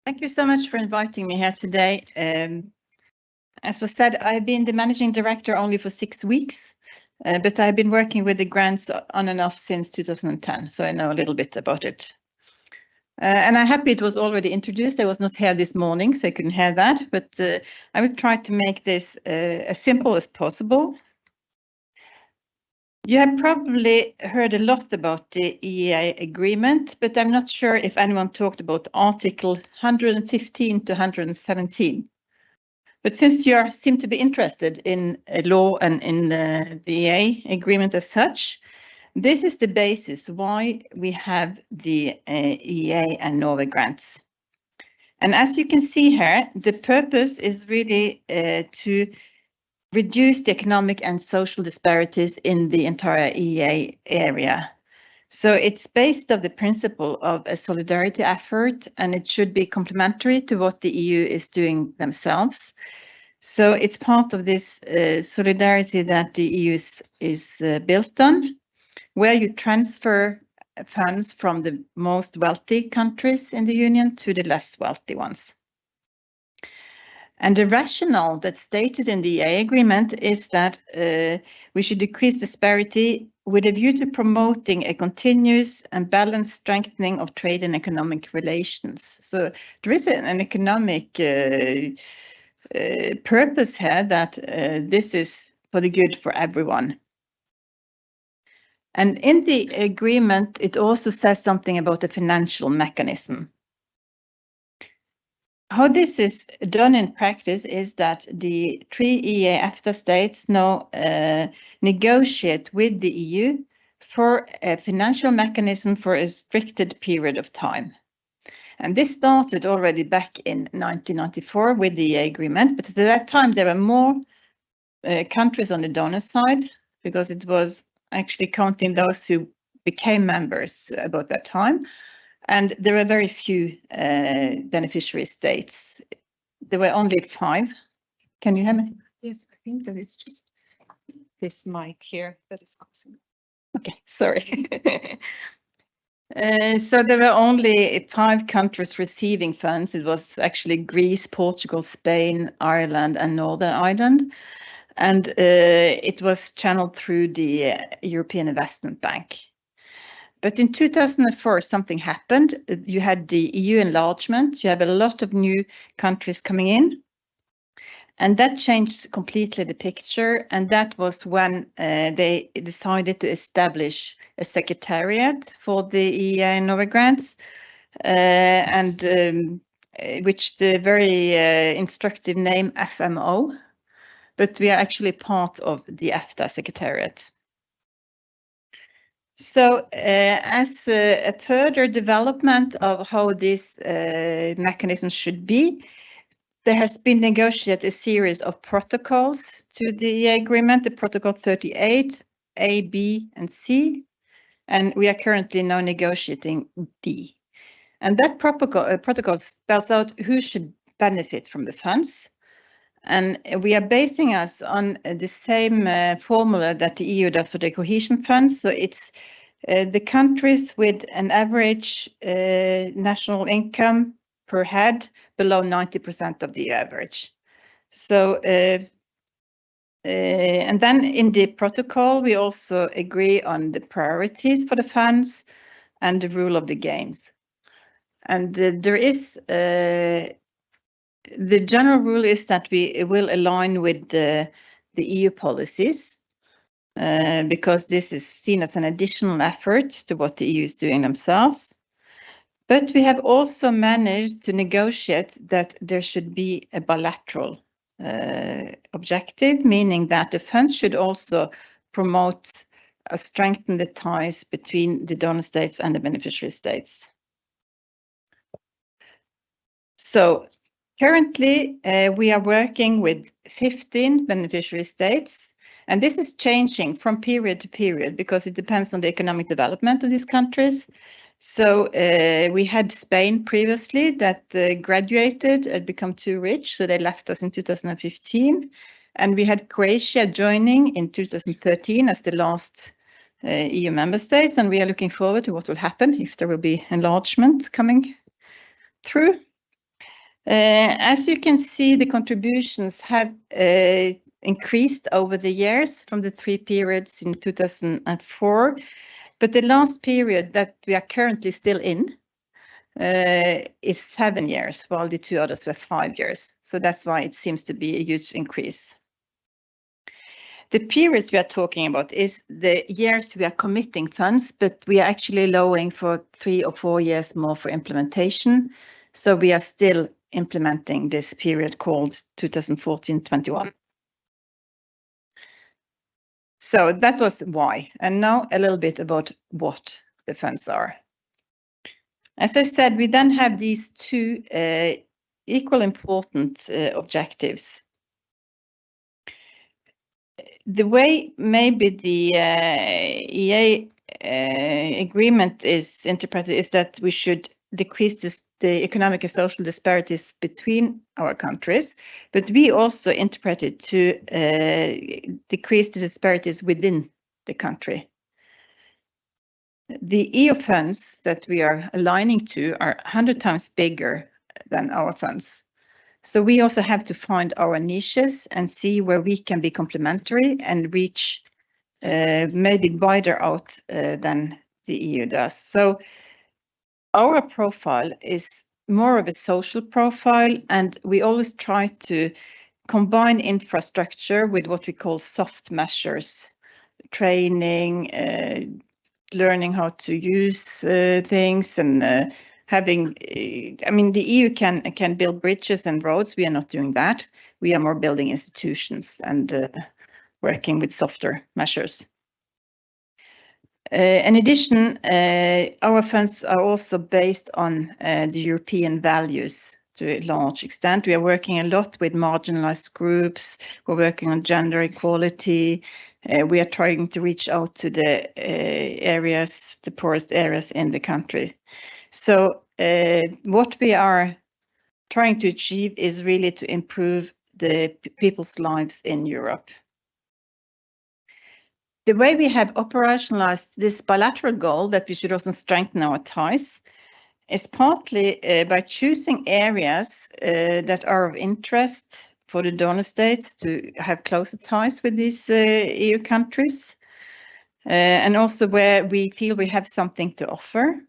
Thank you so much for inviting me here today. As was said, I've been the managing director only for 6 weeks, but I've been working with the grants on and off since 2010, so I know a little bit about it. And I'm happy it was already introduced. I was not here this morning, so I couldn't hear that, but I will try to make this as simple as possible. You have probably heard a lot about the EEA agreement, but I'm not sure if anyone talked about Article 115 to 117. But since you seem to be interested in law and in the EEA agreement as such, this is the basis why we have the EEA and Norway grants. And as you can see here, the purpose is really to reduce the economic and social disparities in the entire EEA area. So it's based on the principle of a solidarity effort, and it should be complementary to what the EU is doing themselves. So it's part of this solidarity that the EU is built on, where you transfer funds from the most wealthy countries in the Union to the less wealthy ones. And the rationale that's stated in the EEA agreement is that we should decrease disparity with a view to promoting a continuous and balanced strengthening of trade and economic relations. So there is an economic purpose here that this is for the good for everyone. And in the agreement, it also says something about the financial mechanism. How this is done in practice is that the 3 EEA-EFTA states now negotiate with the EU for a financial mechanism for a restricted period of time. And this started already back in 1994 with the EEA agreement, but at that time there were more countries on the donor side, because it was actually counting those who became members about that time. And there were very few beneficiary states. There were only 5. Can you hear me? Yes, I think that it's just this mic here that is causing. Okay, sorry. So there were only 5 countries receiving funds. It was actually Greece, Portugal, Spain, Ireland, and Northern Ireland. And it was channeled through the European Investment Bank. But in 2004, something happened. You had the EU enlargement. You have a lot of new countries coming in. And that changed completely the picture. And that was when they decided to establish a secretariat for the EEA and Norway grants, which the very instructive name FMO. But we are actually part of the EFTA secretariat. So as a further development of how this mechanism should be, there has been negotiated a series of protocols to the agreement, the Protocol 38, A, B, and C, and we are currently now negotiating D. And that protocol spells out who should benefit from the funds. And we are basing us on the same formula that the EU does for the cohesion funds. So it's the countries with an average national income per head below 90% of the average. So, and then in the protocol, we also agree on the priorities for the funds and the rule of the games. And there is the general rule is that we will align with the EU policies because this is seen as an additional effort to what the EU is doing themselves. But we have also managed to negotiate that there should be a bilateral objective, meaning that the funds should also promote strengthen the ties between the donor states and the beneficiary states. So currently, we are working with 15 beneficiary states, and this is changing from period to period because it depends on the economic development of these countries. So we had Spain previously that graduated and become too rich, so they left us in 2015. And we had Croatia joining in 2013 as the last EU member states, and we are looking forward to what will happen if there will be enlargement coming through. As you can see, the contributions have increased over the years from the 3 periods in 2004, but the last period that we are currently still in is 7 years, while the 2 others were 5 years. So that's why it seems to be a huge increase. The periods we are talking about is the years we are committing funds, but we are actually allowing for 3 or 4 years more for implementation. So we are still implementing this period called 2014-21. So that was why. And now a little bit about what the funds are. As I said, we then have these 2 equal important objectives. The way maybe the EEA agreement is interpreted is that we should decrease the economic and social disparities between our countries, but we also interpret it to decrease the disparities within the country. The EU funds that we are aligning to are 100 times bigger than our funds. So we also have to find our niches and see where we can be complementary and reach maybe wider out than the EU does. So our profile is more of a social profile, and we always try to combine infrastructure with what we call soft measures, training, learning how to use things, and having, I mean, the EU can build bridges and roads. We are not doing that. We are more building institutions and working with softer measures. In addition, our funds are also based on the European values to a large extent. We are working a lot with marginalized groups. We're working on gender equality. We are trying to reach out to the areas, the poorest areas in the country. So what we are trying to achieve is really to improve the people's lives in Europe. The way we have operationalized this bilateral goal that we should also strengthen our ties is partly by choosing areas that are of interest for the donor states to have closer ties with these EU countries, and also where we feel we have something to offer.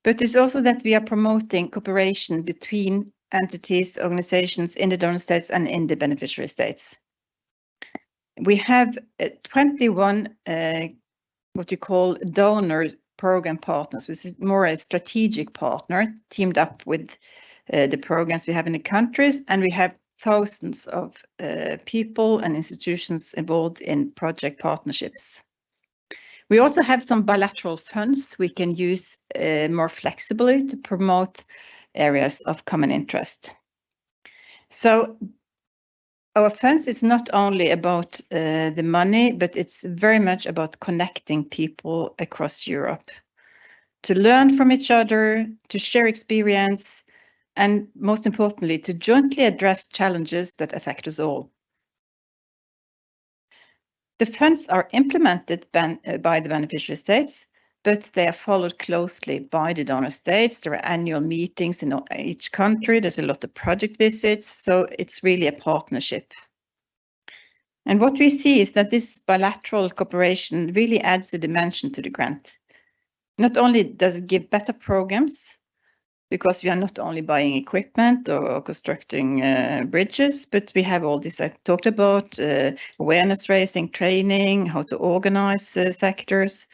But it's also that we are promoting cooperation between entities, organizations in the donor states and in the beneficiary states. We have 21 what you call donor program partners, which is more a strategic partner teamed up with the programs we have in the countries, and we have thousands of people and institutions involved in project partnerships. We also have some bilateral funds we can use more flexibly to promote areas of common interest. So our funds is not only about the money, but it's very much about connecting people across Europe to learn from each other, to share experience, and most importantly, to jointly address challenges that affect us all. The funds are implemented by the beneficiary states, but they are followed closely by the donor states. There are annual meetings in each country. There's a lot of project visits, so it's really a partnership. And what we see is that this bilateral cooperation really adds a dimension to the grant. Not only does it give better programs, because we are not only buying equipment or constructing bridges, but we have all this I talked about, awareness raising, training, how to organize sectors.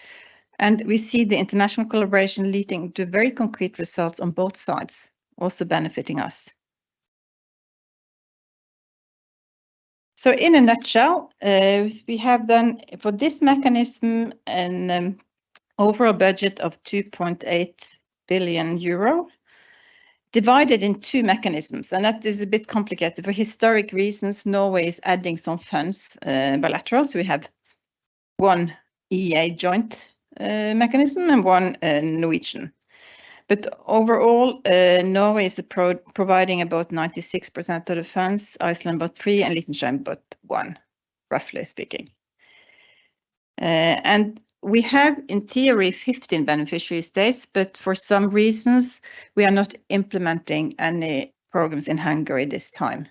And we see the international collaboration leading to very concrete results on both sides, also benefiting us. So in a nutshell, we have then for this mechanism an overall budget of 2.8 billion euro, divided in 2 mechanisms, and that is a bit complicated. For historic reasons, Norway is adding some funds bilateral, so we have one EEA joint mechanism and one Norwegian. But overall, Norway is providing about 96% of the funds, Iceland about 3%, and Liechtenstein about 1%, roughly speaking. And we have, in theory, 15 beneficiary states, but for some reasons, we are not implementing any programs in Hungary this time,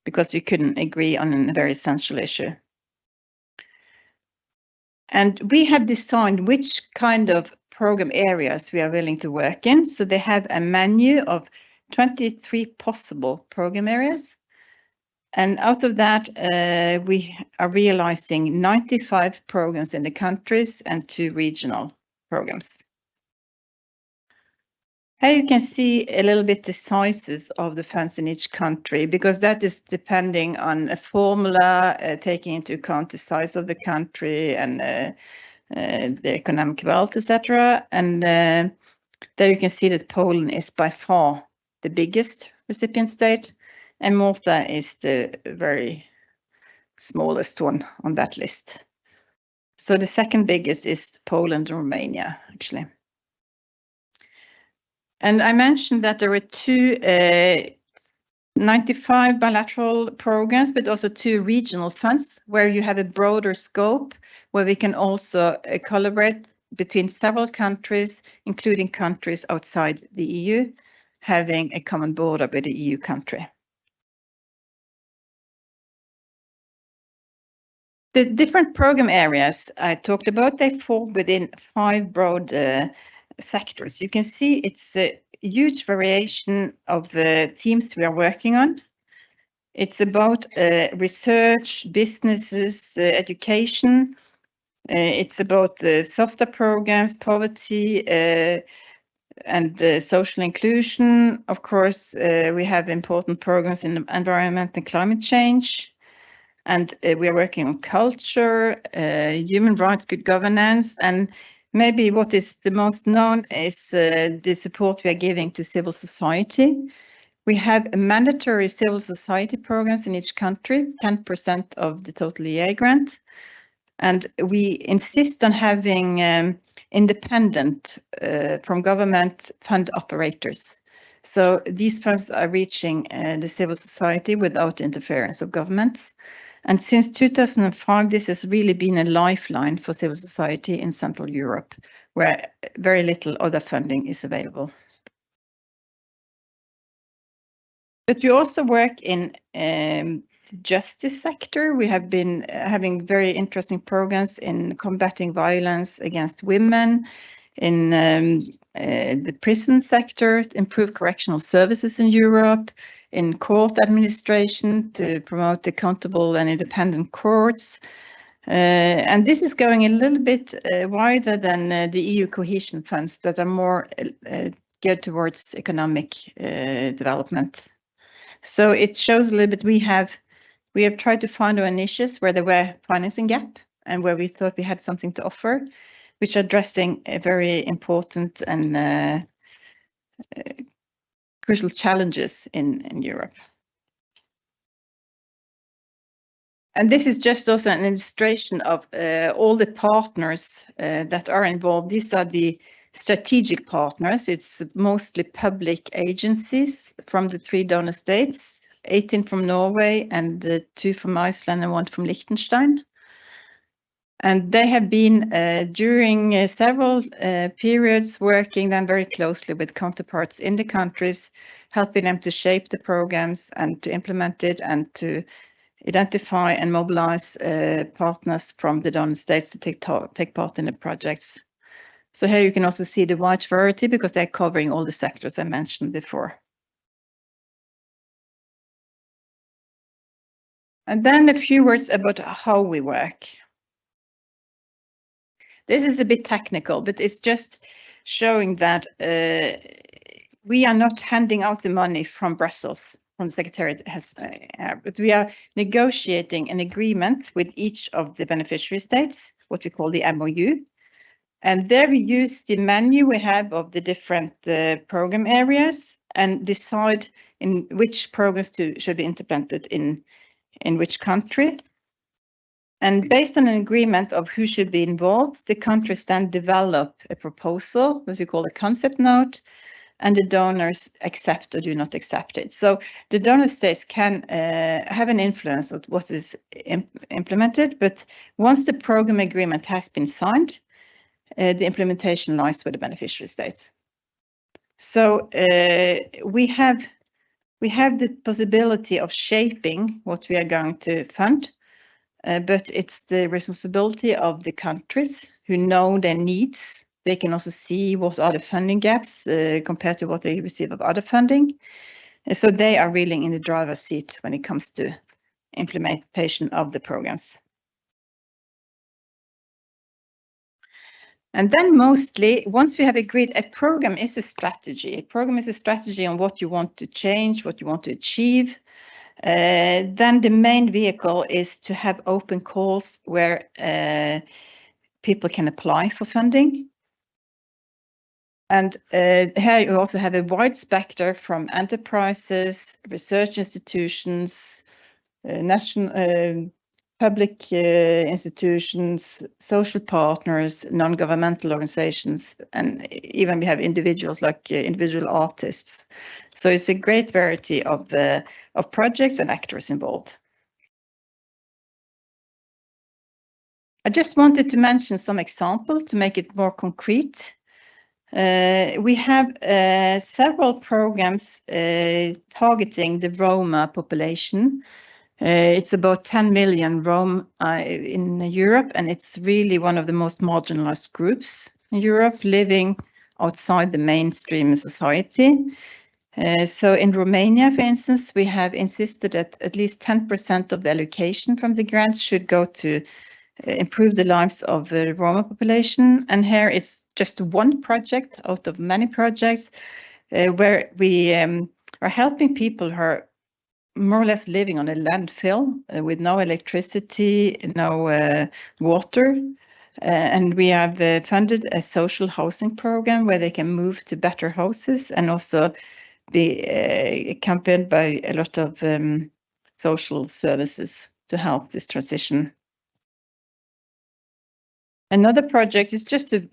because we couldn't agree on a very essential issue. And we have designed which kind of program areas we are willing to work in. So they have a menu of 23 possible program areas. And out of that, we are realizing 95 programs in the countries and 2 regional programs. Here you can see a little bit the sizes of the funds in each country, because that is depending on a formula, taking into account the size of the country and the economic wealth, etc. And there you can see that Poland is by far the biggest recipient state, and Malta is the very smallest one on that list. So the second biggest is Poland and Romania, actually. And I mentioned that there were 95 bilateral programs, but also 2 regional funds where you have a broader scope, where we can also collaborate between several countries, including countries outside the EU, having a common border with the EU country. The different program areas I talked about, they fall within 5 broad sectors. You can see it's a huge variation of themes we are working on. It's about research, businesses, education. It's about software programs, poverty, and social inclusion. Of course, we have important programs in environment and climate change. And we are working on culture, human rights, good governance, and maybe what is the most known is the support we are giving to civil society. We have mandatory civil society programs in each country, 10% of the total EEA grant. And we insist on having independent from government fund operators. So these funds are reaching the civil society without interference of governments. And since 2005, this has really been a lifeline for civil society in Central Europe, where very little other funding is available. But we also work in the justice sector. We have been having very interesting programs in combating violence against women, in the prison sector, to improve correctional services in Europe, in court administration to promote accountable and independent courts. And this is going a little bit wider than the EU cohesion funds that are more geared towards economic development. So it shows a little bit we have tried to find our niches where there were financing gap and where we thought we had something to offer, which are addressing a very important and crucial challenges in Europe. And this is just also an illustration of all the partners that are involved. These are the strategic partners. It's mostly public agencies from the 3 donor states, 18 from Norway and 2 from Iceland and 1 from Liechtenstein. And they have been during several periods working then very closely with counterparts in the countries, helping them to shape the programs and to implement it and to identify and mobilize partners from the donor states to take part in the projects. So here you can also see the wide variety because they're covering all the sectors I mentioned before. And then a few words about how we work. This is a bit technical, but it's just showing that we are not handing out the money from Brussels, from the Secretariat, but we are negotiating an agreement with each of the beneficiary states, what we call the MOU. And there we use the menu we have of the different program areas and decide in which programs should be implemented in which country. And based on an agreement of who should be involved, the countries then develop a proposal that we call a concept note, and the donors accept or do not accept it. So the donor states can have an influence on what is implemented, but once the program agreement has been signed, the implementation lies with the beneficiary states. So we have We have the possibility of shaping what we are going to fund, but it's the responsibility of the countries who know their needs. They can also see what are the funding gaps compared to what they receive of other funding. And so they are really in the driver's seat when it comes to implementation of the programs. And then mostly, once we have agreed, a program is a strategy. A program is a strategy on what you want to change, what you want to achieve. Then the main vehicle is to have open calls where people can apply for funding. And here you also have a wide spectrum from enterprises, research institutions, national public institutions, social partners, non-governmental organizations, and even we have individuals like individual artists. So it's a great variety of projects and actors involved. I just wanted to mention some examples to make it more concrete. We have several programs targeting the Roma population. It's about 10 million Rome in Europe, and it's really one of the most marginalized groups in Europe, living outside the mainstream society. So in Romania, for instance, we have insisted that at least 10% of the allocation from the grants should go to improve the lives of the Roma population. And here it's just one project out of many projects where we are helping people who are more or less living on a landfill with no electricity, no water. And we have funded a social housing program where they can move to better houses and also be accompanied by a lot of social services to help this transition. Another project is just to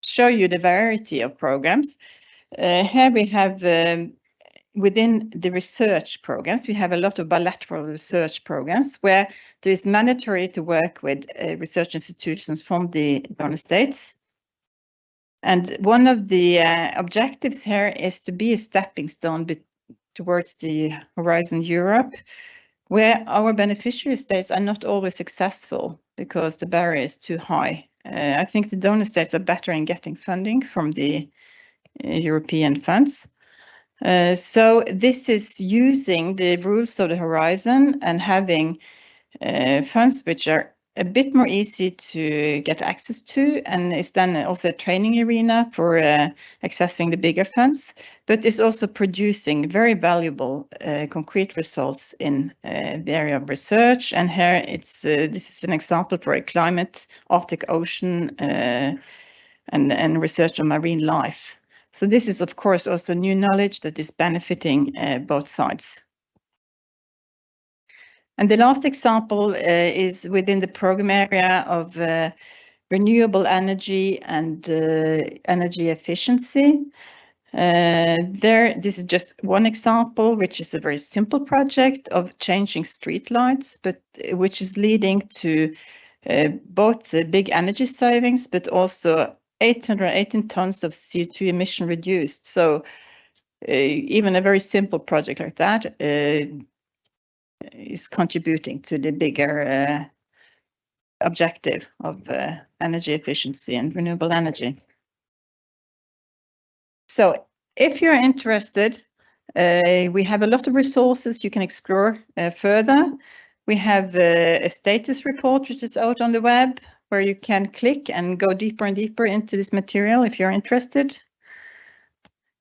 show you the variety of programs. Here we have within the research programs, we have a lot of bilateral research programs where there is mandatory to work with research institutions from the donor states. And one of the objectives here is to be a stepping stone towards the Horizon Europe, where our beneficiary states are not always successful because the barrier is too high. I think the donor states are better in getting funding from the European funds. So this is using the rules of the Horizon and having funds which are a bit more easy to get access to, and it's then also a training arena for accessing the bigger funds, but it's also producing very valuable concrete results in the area of research. And here it's this is an example for a climate, Arctic Ocean, and research on marine life. So this is, of course, also new knowledge that is benefiting both sides. And the last example is within the program area of renewable energy and energy efficiency. This is just one example, which is a very simple project of changing streetlights, but which is leading to both the big energy savings, but also 818 tons of CO2 emission reduced. So even a very simple project like that is contributing to the bigger objective of energy efficiency and renewable energy. So if you're interested, we have a lot of resources you can explore further. We have a status report which is out on the web where you can click and go deeper and deeper into this material if you're interested.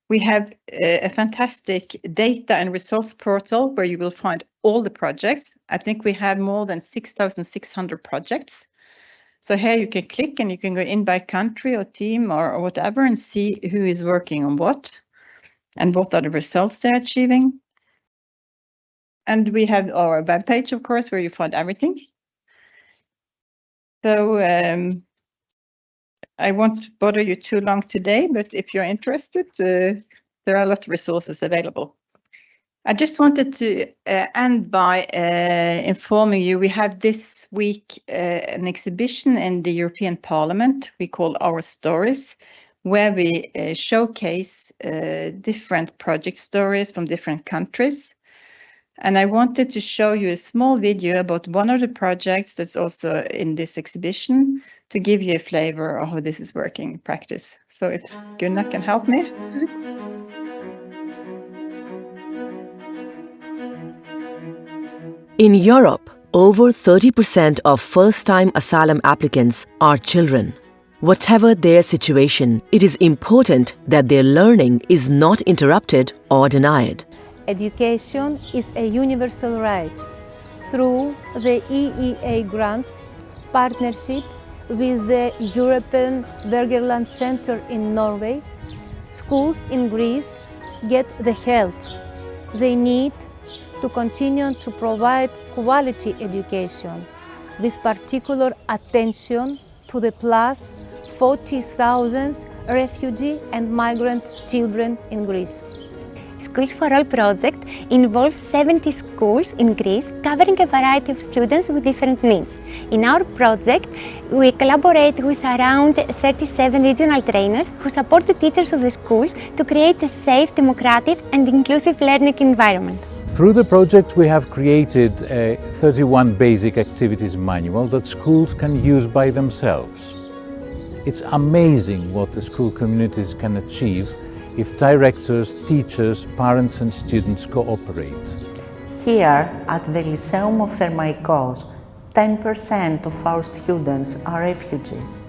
We have a fantastic data and resource portal where you will find all the projects. I think we have more than 6,600 projects. So here you can click and you can go in by country or theme or whatever and see who is working on what and what are the results they're achieving. And we have our webpage, of course, where you find everything. So I won't bother you too long today, but if you're interested, there are a lot of resources available. I just wanted to end by informing you we have this week an exhibition in the European Parliament we call Our Stories, where we showcase different project stories from different countries. And I wanted to show you a small video about one of the projects that's also in this exhibition to give you a flavor of how this is working in practice. So if Gunnar can help me. In Europe, over 30% of first-time asylum applicants are children. Whatever their situation, it is important that their learning is not interrupted or denied. Education is a universal right. Through the EEA Grants partnership with the European Bergerland Center in Norway, schools in Greece get the help they need to continue to provide quality education, with particular attention to the plus 40,000 refugee and migrant children in Greece. Schools for All project involves 70 schools in Greece, covering a variety of students with different needs. In our project, we collaborate with around 37 regional trainers who support the teachers of the schools to create a safe, democratic and inclusive learning environment. Through the project, we have created a 31 basic activities manual that schools can use by themselves. It's amazing what the school communities can achieve if directors, teachers, parents and students cooperate. Here at the Lyceum of Thermaikos, 10% of our students are refugees.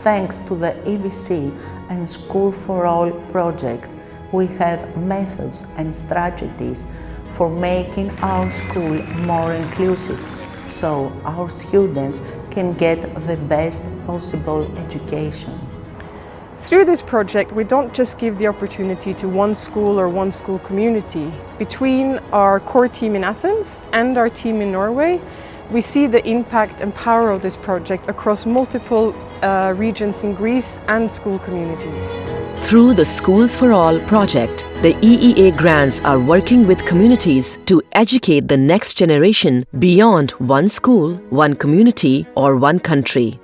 Thanks to the EVC and School for All project, we have methods and strategies for making our school more inclusive, so our students can get the best possible education. Through this project, we don't just give the opportunity to one school or one school community. Between our core team in Athens and our team in Norway, we see the impact and power of this project across multiple regions in Greece and school communities. Through the Schools for All project, the EEA grants are working with communities to educate the next generation beyond one school, one community, or one country.